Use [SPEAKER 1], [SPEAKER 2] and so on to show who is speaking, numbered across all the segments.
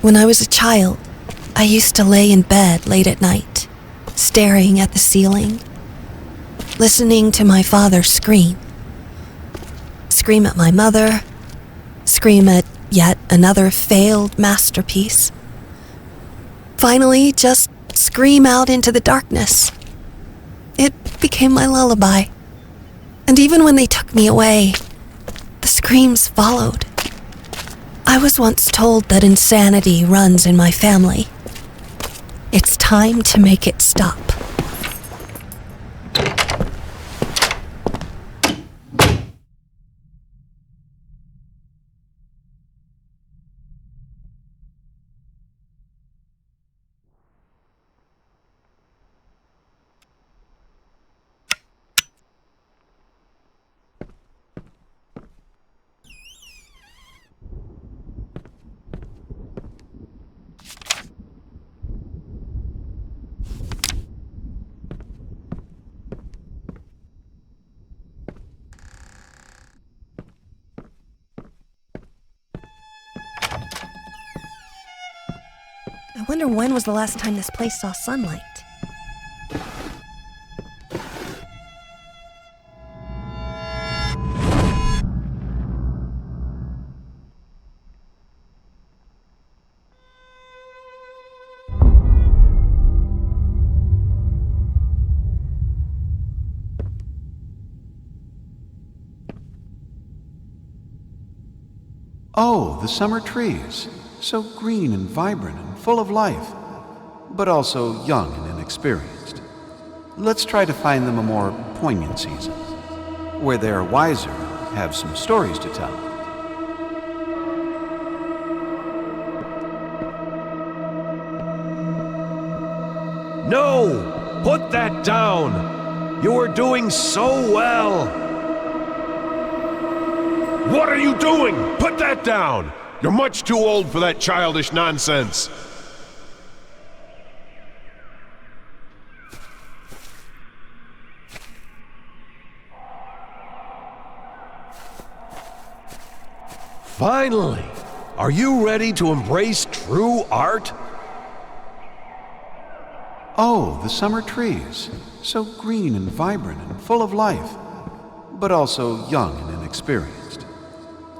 [SPEAKER 1] When I was a child, I used to lay in bed late at night, staring at the ceiling, listening to my father scream. Scream at my mother, scream at yet another failed masterpiece. Finally, just scream out into the darkness. It became my lullaby. And even when they took me away, the screams followed. I was once told that insanity runs in my family. It's time to make it stop. I wonder when was the last time this place saw sunlight?
[SPEAKER 2] Oh, the summer trees, so green and vibrant and full of life, but also young and inexperienced. Let's try to find them a more poignant season, where they're wiser and have some stories to tell.
[SPEAKER 3] No! Put that down! You are doing so well! What are you doing? Put that down! You're much too old for that childish nonsense. Finally! Are you ready to embrace true art?
[SPEAKER 2] Oh, the summer trees, so green and vibrant and full of life, but also young and inexperienced.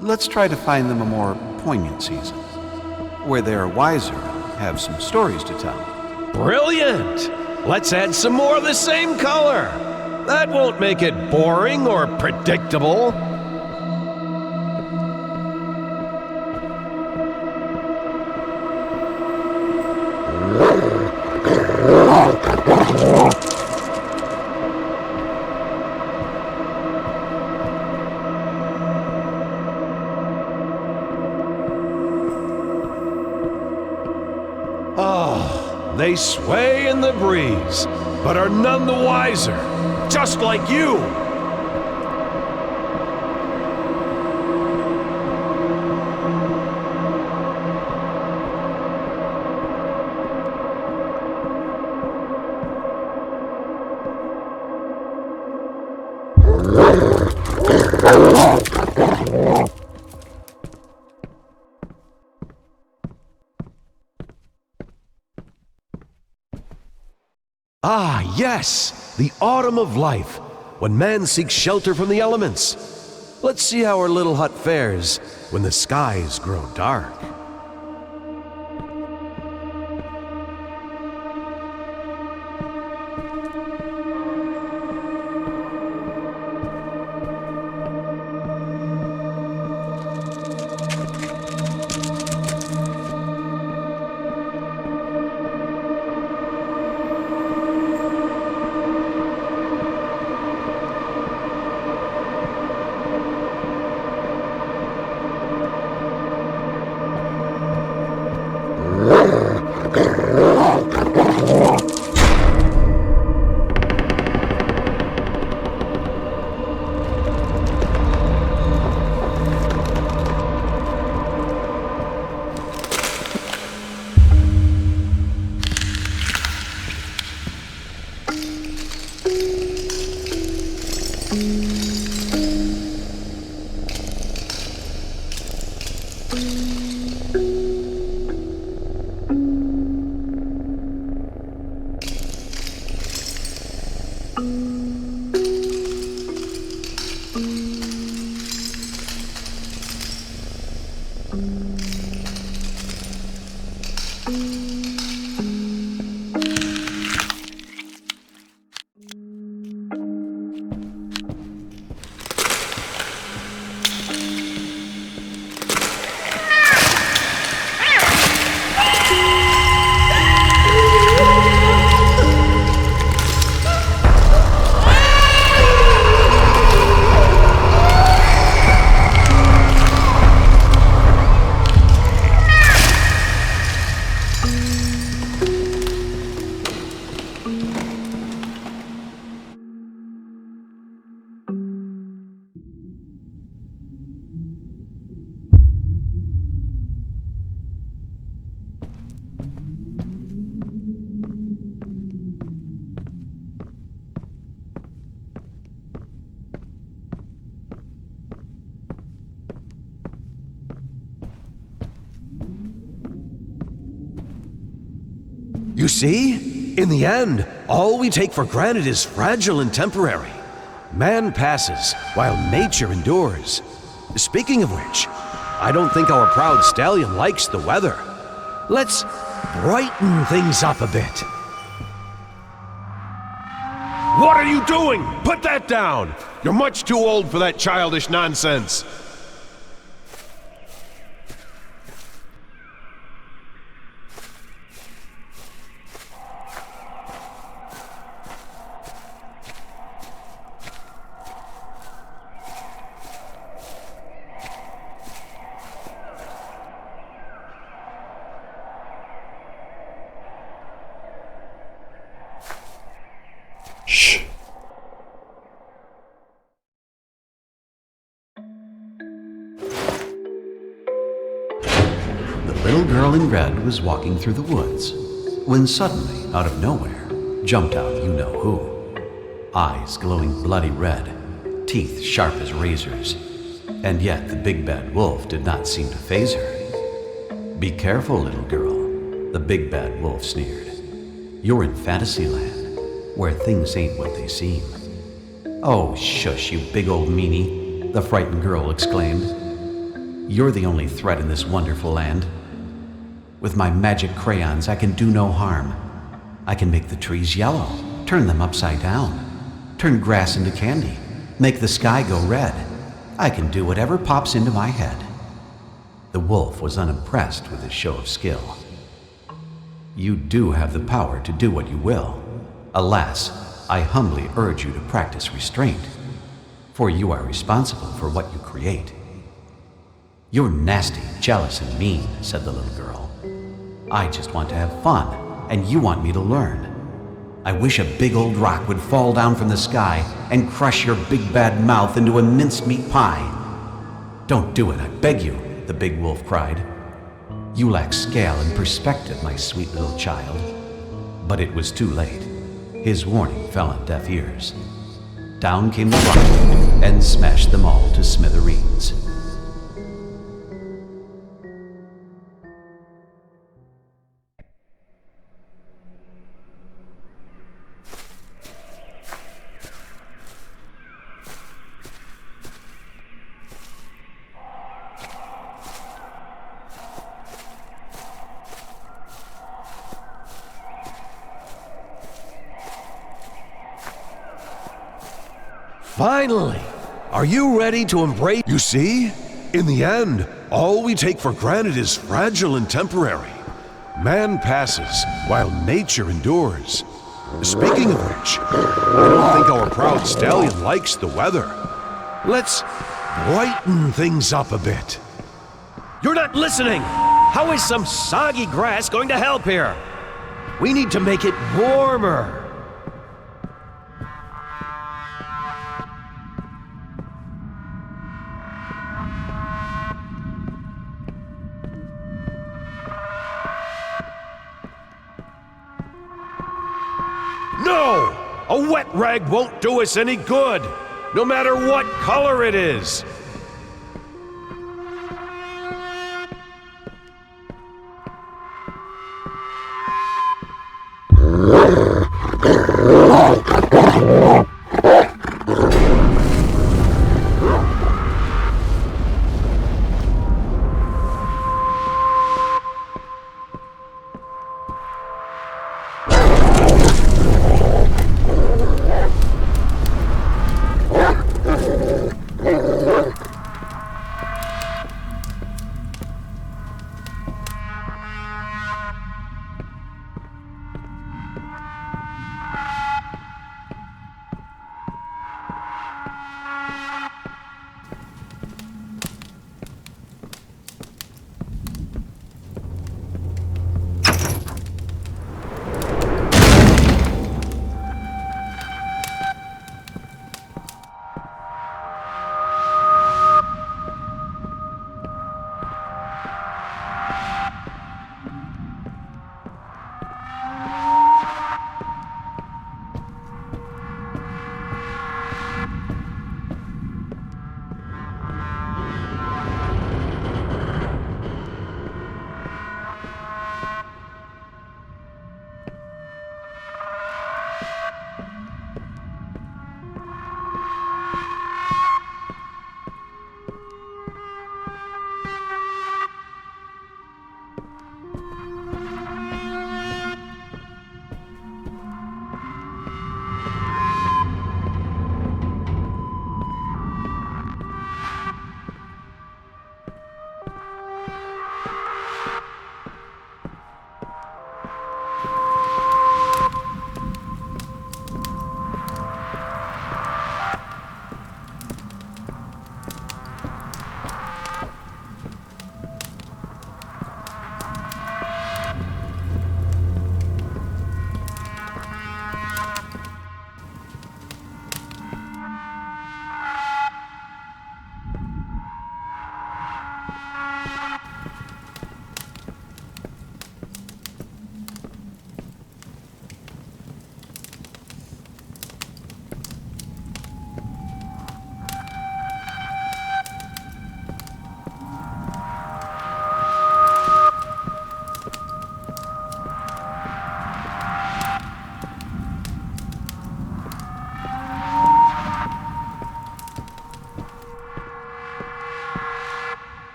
[SPEAKER 2] Let's try to find them a more poignant season, where they are wiser and have some stories to tell.
[SPEAKER 3] Brilliant! Let's add some more of the same color. That won't make it boring or predictable. They sway in the breeze, but are none the wiser, just like you. Ah, yes, the autumn of life, when man seeks shelter from the elements. Let's see how our little hut fares when the skies grow dark. You see? In the end, all we take for granted is fragile and temporary. Man passes while nature endures. Speaking of which, I don't think our proud stallion likes the weather. Let's brighten things up a bit.
[SPEAKER 4] What are you doing? Put that down! You're much too old for that childish nonsense. Shh.
[SPEAKER 2] The little girl in red was walking through the woods when suddenly, out of nowhere, jumped out you know who. Eyes glowing bloody red, teeth sharp as razors, and yet the big bad wolf did not seem to faze her. "Be careful, little girl," the big bad wolf sneered. "You're in Fantasyland, where things ain't what they seem." "Oh, shush, you big old meanie," the frightened girl exclaimed. "You're the only threat in this wonderful land. With my magic crayons, I can do no harm. I can make the trees yellow, turn them upside down, turn grass into candy, make the sky go red. I can do whatever pops into my head." The wolf was unimpressed with his show of skill. "You do have the power to do what you will. Alas, I humbly urge you to practice restraint, for you are responsible for what you create." "You're nasty, jealous, and mean," said the little girl. "I just want to have fun, and you want me to learn. I wish a big old rock would fall down from the sky and crush your big bad mouth into a mincemeat pie." "Don't do it, I beg you," the big wolf cried. "You lack scale and perspective, my sweet little child." But it was too late. His warning fell on deaf ears. Down came the rock and smashed them all to smithereens.
[SPEAKER 3] Finally! Are you ready to embrace?
[SPEAKER 4] You see? In the end, all we take for granted is fragile and temporary. Man passes while nature endures. Speaking of which, I don't think our proud stallion likes the weather. Let's brighten things up a bit.
[SPEAKER 3] You're not listening! How is some soggy grass going to help here? We need to make it warmer.
[SPEAKER 4] No! A wet rag won't do us any good, no matter what color it is.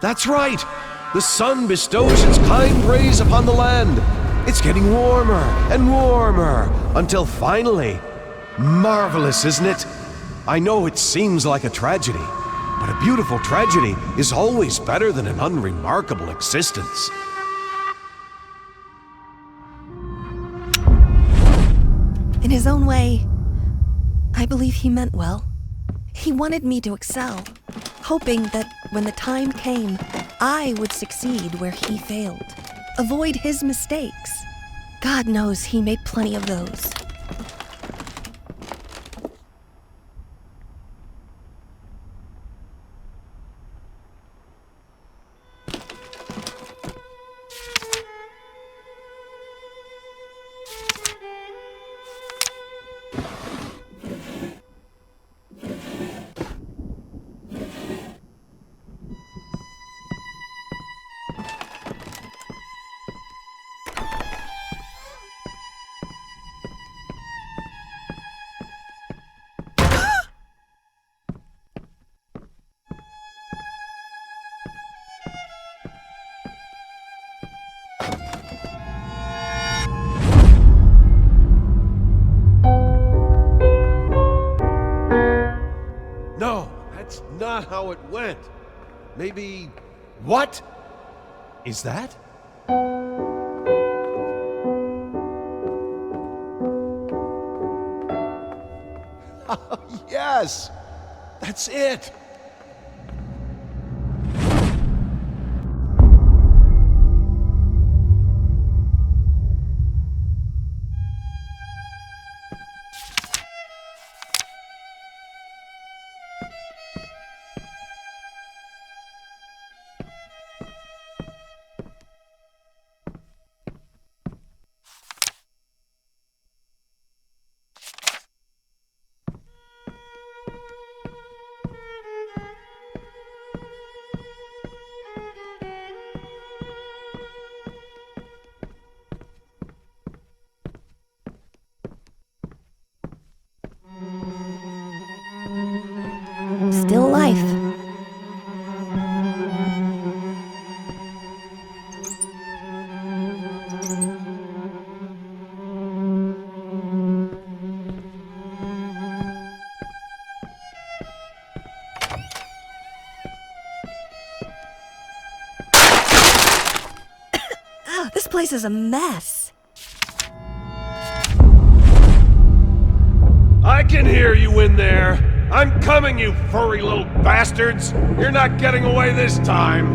[SPEAKER 3] That's right! The sun bestows its kind rays upon the land. It's getting warmer and warmer until finally... Marvelous, isn't it? I know it seems like a tragedy, but a beautiful tragedy is always better than an unremarkable existence.
[SPEAKER 1] In his own way, I believe he meant well. He wanted me to excel, hoping that when the time came, I would succeed where he failed, avoid his mistakes. God knows he made plenty of those.
[SPEAKER 3] No, that's not how it went. Maybe... What is that? Yes! That's it!
[SPEAKER 1] Still life. This place is a mess.
[SPEAKER 3] I
[SPEAKER 4] can hear you in there! I'm coming, you furry little bastards! You're not getting away this time!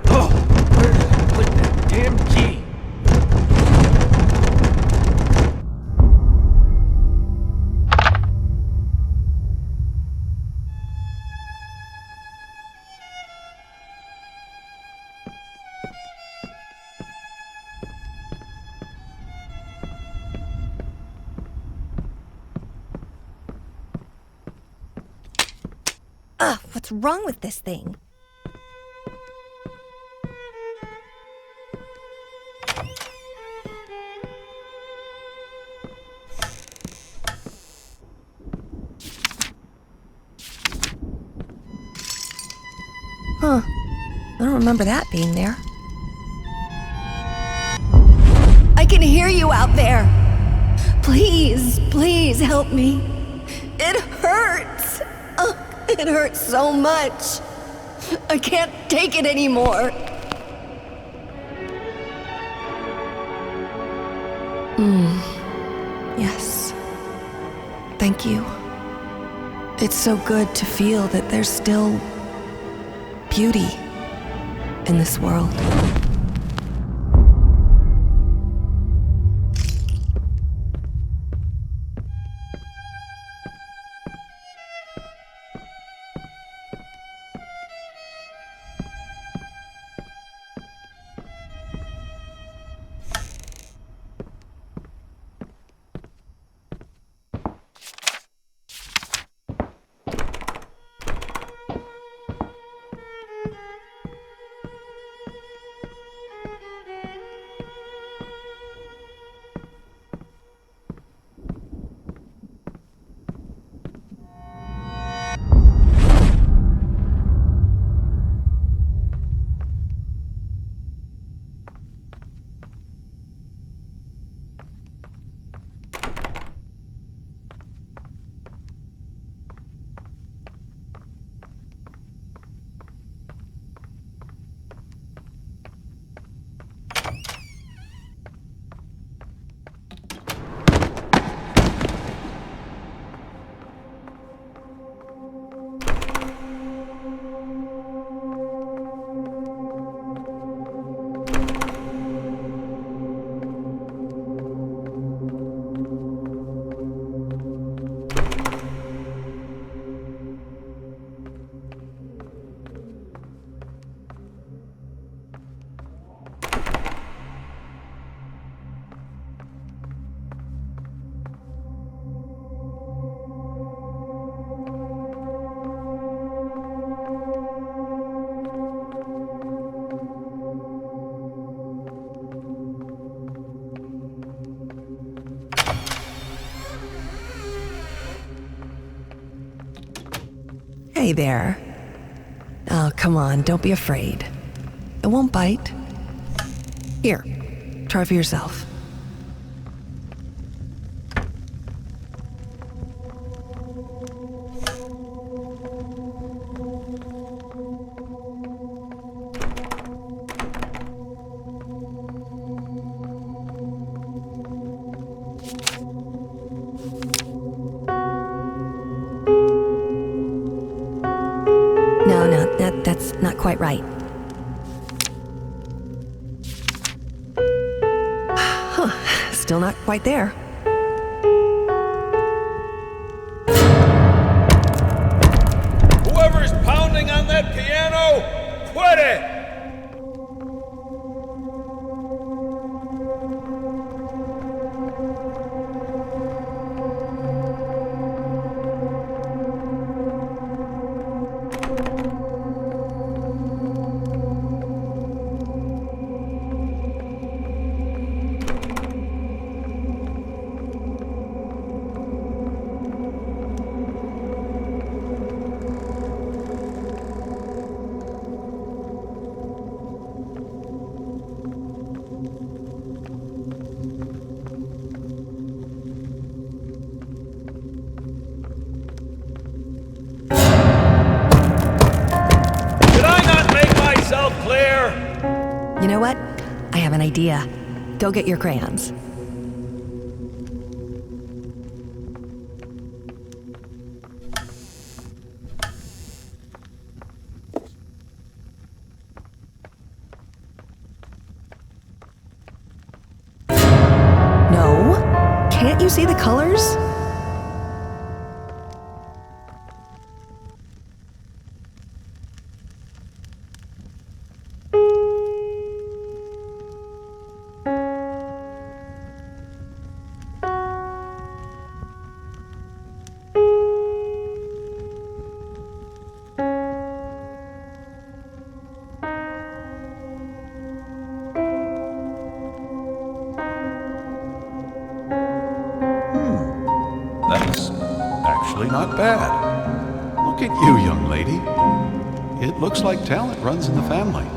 [SPEAKER 4] Oh, where did I put that damn key?
[SPEAKER 1] Ugh, what's wrong with this thing? Huh. I don't remember that being there. I can hear you out there. Please, please help me. It hurts. Ugh, it hurts so much. I can't take it anymore. Yes. Thank you. It's so good to feel that there's still beauty in this world. Hey there. Oh, come on, don't be afraid. It won't bite. Here, try for yourself. No, that's not quite right. Huh, still not quite there.
[SPEAKER 4] Whoever's pounding on that piano, quit it!
[SPEAKER 1] You know what? I have an idea. Go get your crayons.
[SPEAKER 2] actually not bad. Look at you, young lady. It looks like talent runs in the family.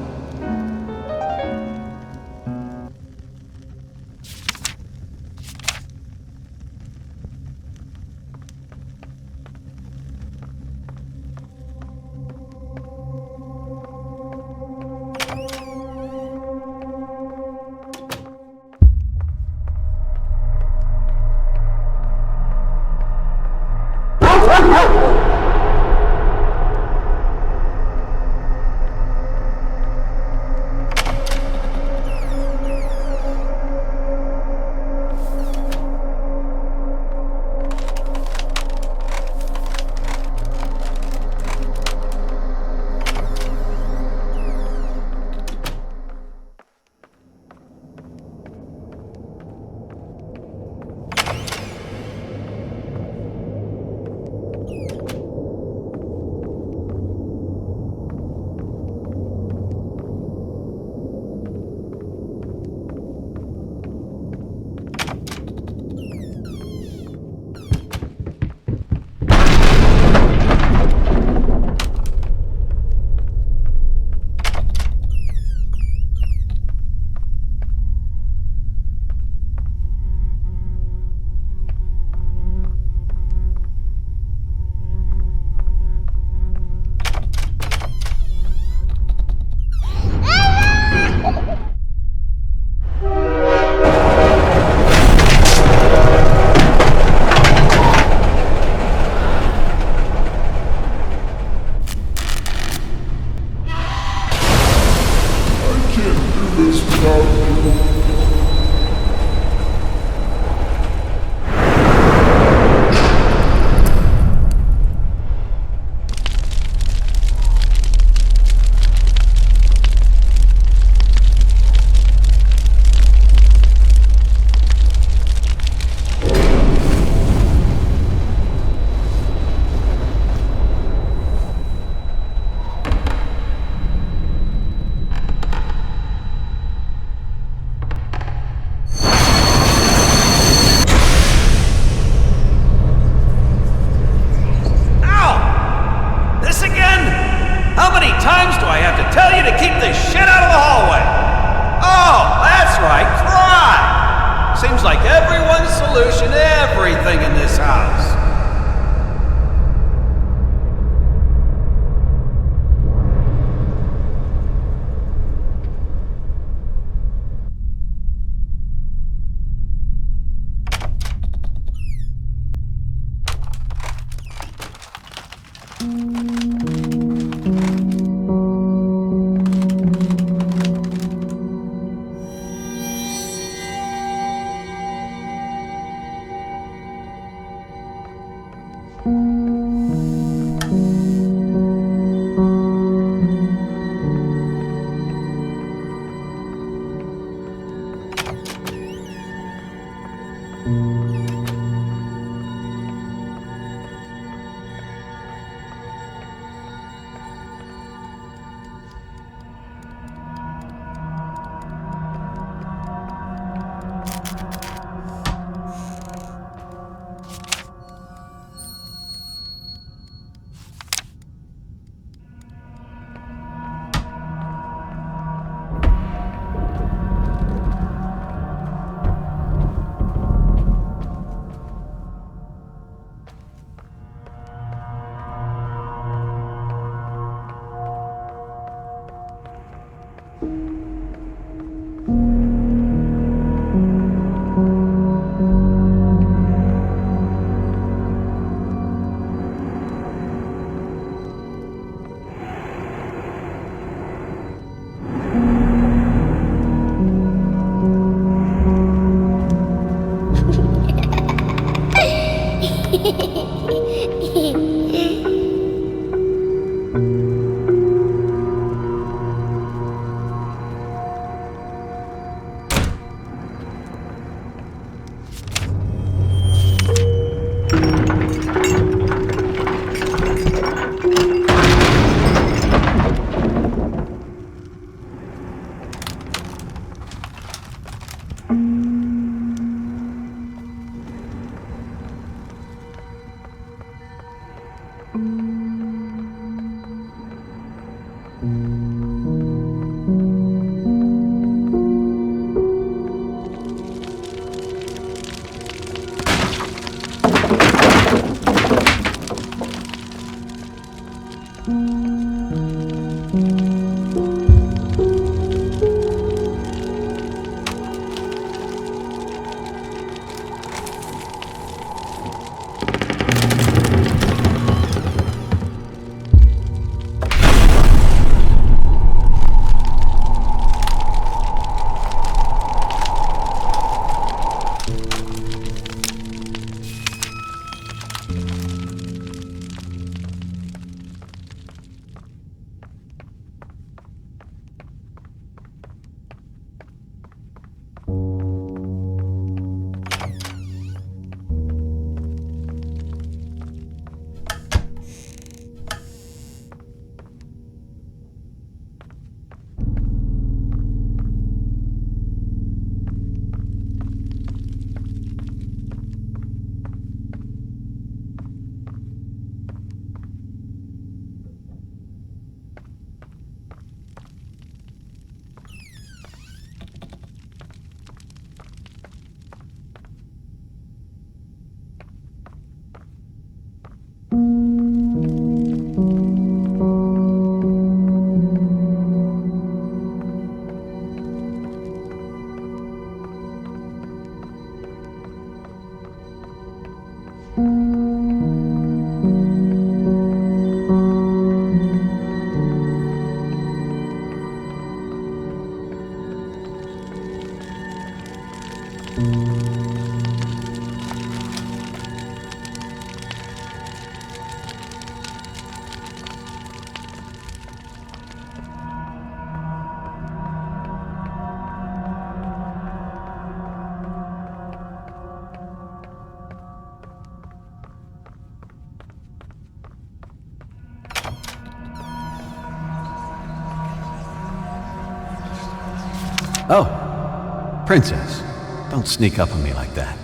[SPEAKER 2] Oh, Princess, don't sneak up on me like that.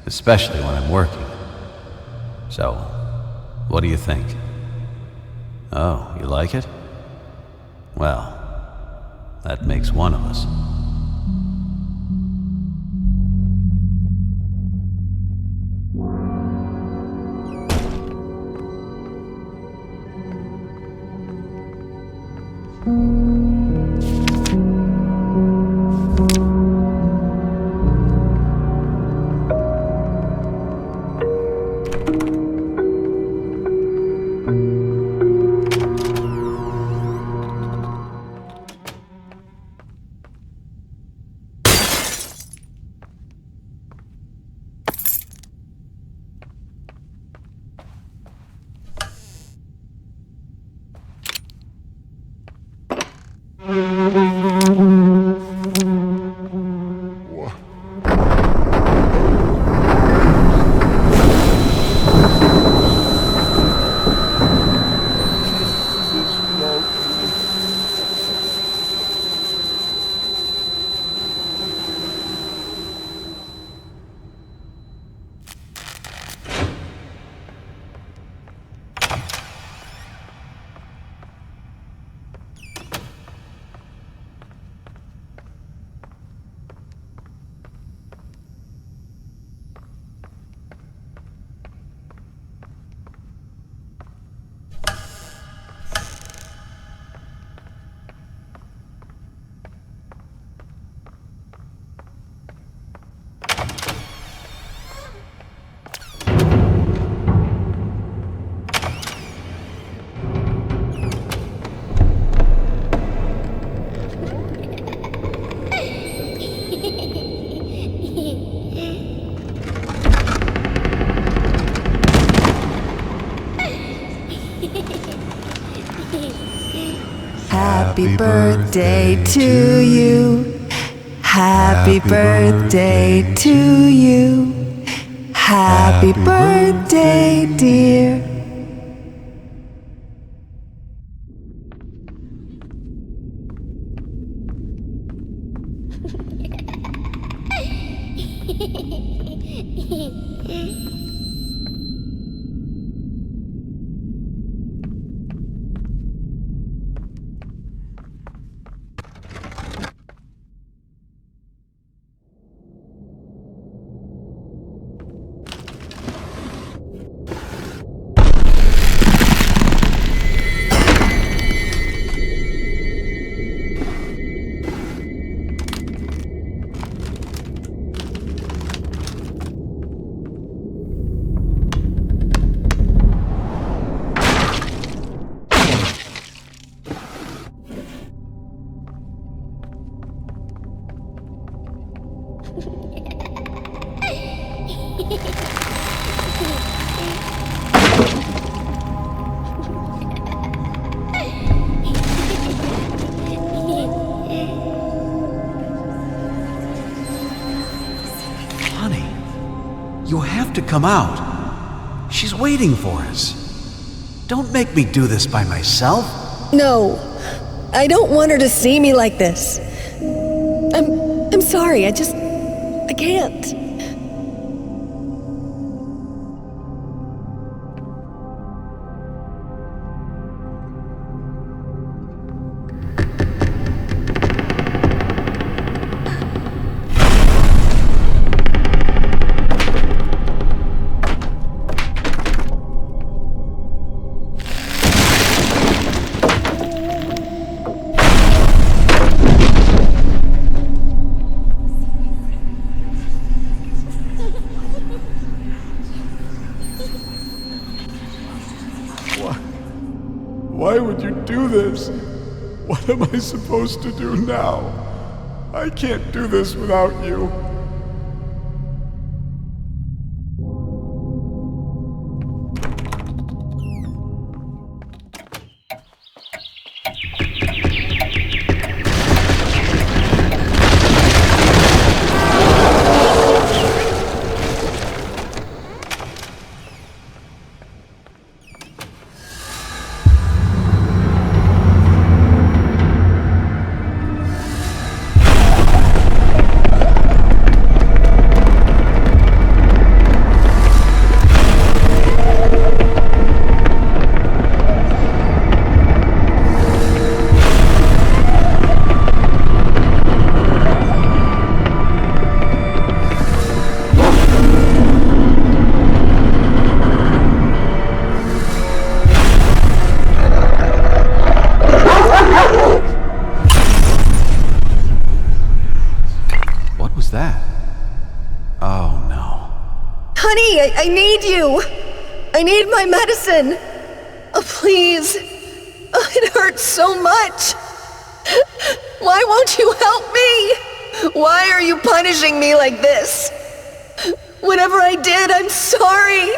[SPEAKER 2] Especially when I'm working. So, what do you think? Oh, you like it? Well, that makes one of us.
[SPEAKER 1] Happy birthday to you. Happy birthday to you. Happy birthday, dear.
[SPEAKER 2] come out. She's waiting for us. Don't make me do this by myself.
[SPEAKER 1] No, I don't want her to see me like this. I'm sorry, I can't.
[SPEAKER 5] Why would you do this? What am I supposed to do now? I can't do this without you.
[SPEAKER 1] I need you. I need my medicine. Oh, please. Oh, it hurts so much. Why won't you help me? Why are you punishing me like this? Whatever I did, I'm sorry.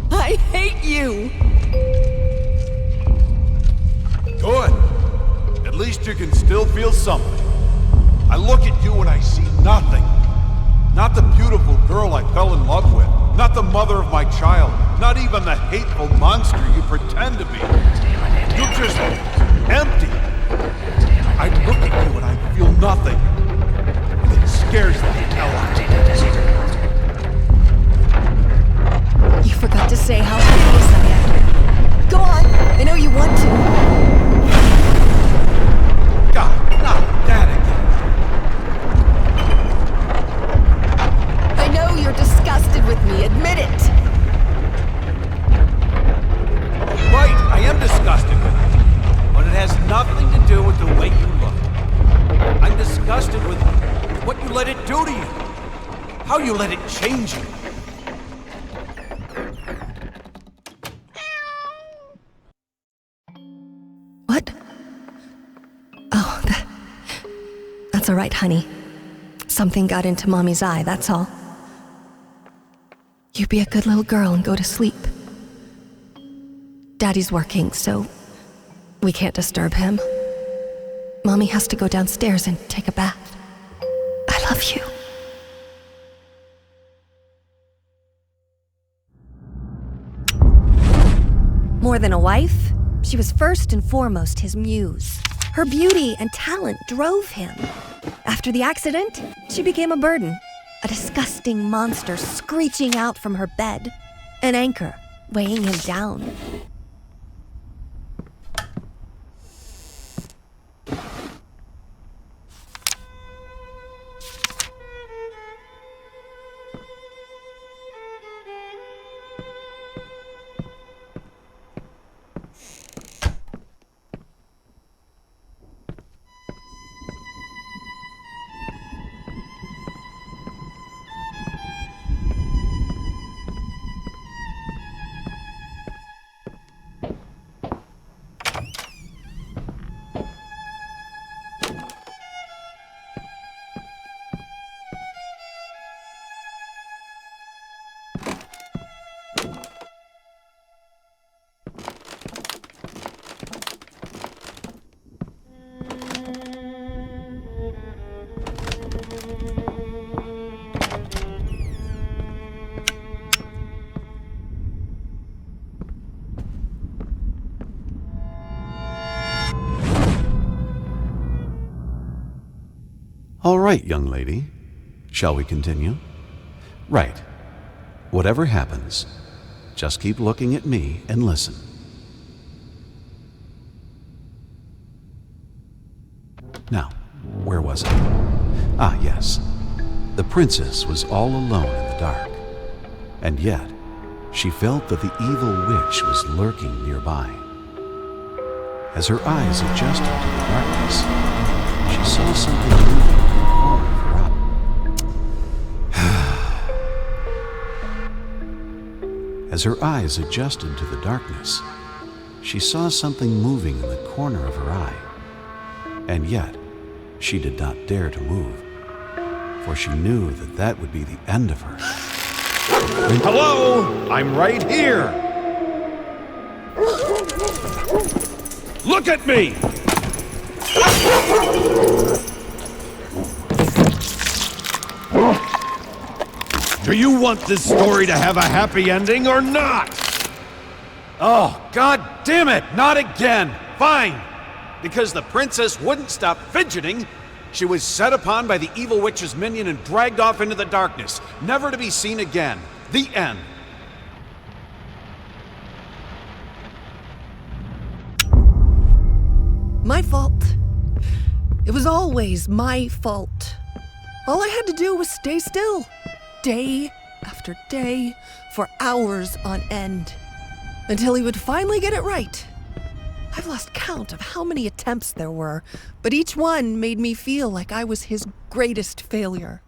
[SPEAKER 1] I hate you!
[SPEAKER 4] Good. At
[SPEAKER 5] least you can still feel something. I look at you and I see nothing. Not the beautiful girl I fell in love with. Not the mother of my child. Not even the hateful monster you pretend to be. You're just empty. I look at you and I feel nothing. And it scares the hell out of me.
[SPEAKER 1] You forgot to say how hideous I am. Go on, I know you want to.
[SPEAKER 5] God, not that again.
[SPEAKER 1] I know you're disgusted with me, admit it.
[SPEAKER 5] Right, I am disgusted with it. But it has nothing to do with the way you look. I'm disgusted with what you let it do to you. How you let it change you.
[SPEAKER 1] What? Oh, that's all right, honey. Something got into Mommy's eye, that's all. You be a good little girl and go to sleep. Daddy's working, so we can't disturb him. Mommy has to go downstairs and take a bath. I love you. More than a wife, she was first and foremost his muse. Her beauty and talent drove him. After the accident, she became a burden, a disgusting monster screeching out from her bed, an anchor weighing him down.
[SPEAKER 2] All right, young lady. Shall we continue? Right. Whatever happens, just keep looking at me and listen. Now, where was I? Ah, yes. The princess was all alone in the dark. And yet, she felt that the evil witch was lurking nearby. As her eyes adjusted to the darkness, she saw something moving in the corner of her eye. As her eyes adjusted to the darkness, she saw something moving in the corner of her eye. And yet, she did not dare to move, for she knew that that would be the end of her.
[SPEAKER 3] Hello? I'm right here. Look at me! Do you want this story to have a happy ending or not?
[SPEAKER 5] Oh, God damn it! Not again! Fine! Because the princess wouldn't stop fidgeting, she was set upon by the evil witch's minion and dragged off into the darkness, never to be seen again. The end.
[SPEAKER 1] My fault. It was always my fault. All I had to do was stay still, day after day, for hours on end, until he would finally get it right. I've lost count of how many attempts there were, but each one made me feel like I was his greatest failure.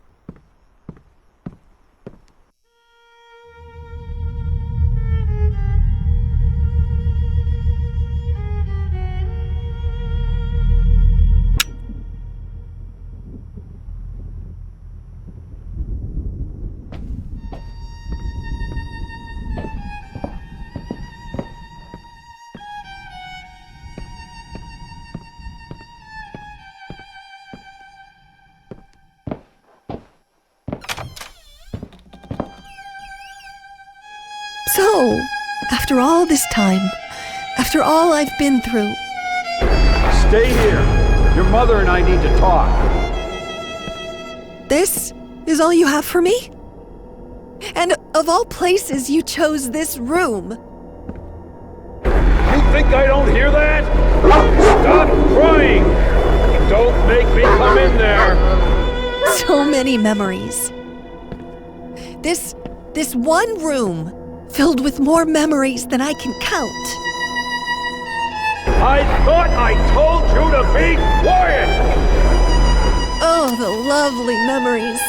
[SPEAKER 1] So, after all this time, after all I've been through,
[SPEAKER 5] Stay here. Your mother and I need to talk.
[SPEAKER 1] this is all you have for me? And of all places, you chose this room.
[SPEAKER 5] You think I don't hear that? Stop crying! Don't make me come in there!
[SPEAKER 1] So many memories. This one room filled with more memories than I can count.
[SPEAKER 5] I thought I told you to be quiet!
[SPEAKER 1] Oh, the lovely memories.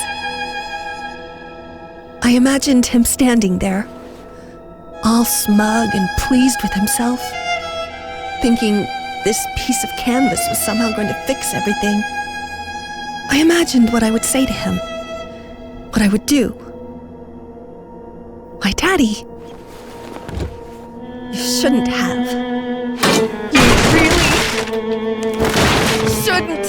[SPEAKER 1] I imagined him standing there, all smug and pleased with himself, thinking this piece of canvas was somehow going to fix everything. I imagined what I would say to him, what I would do. Why, Daddy, you shouldn't have. You really shouldn't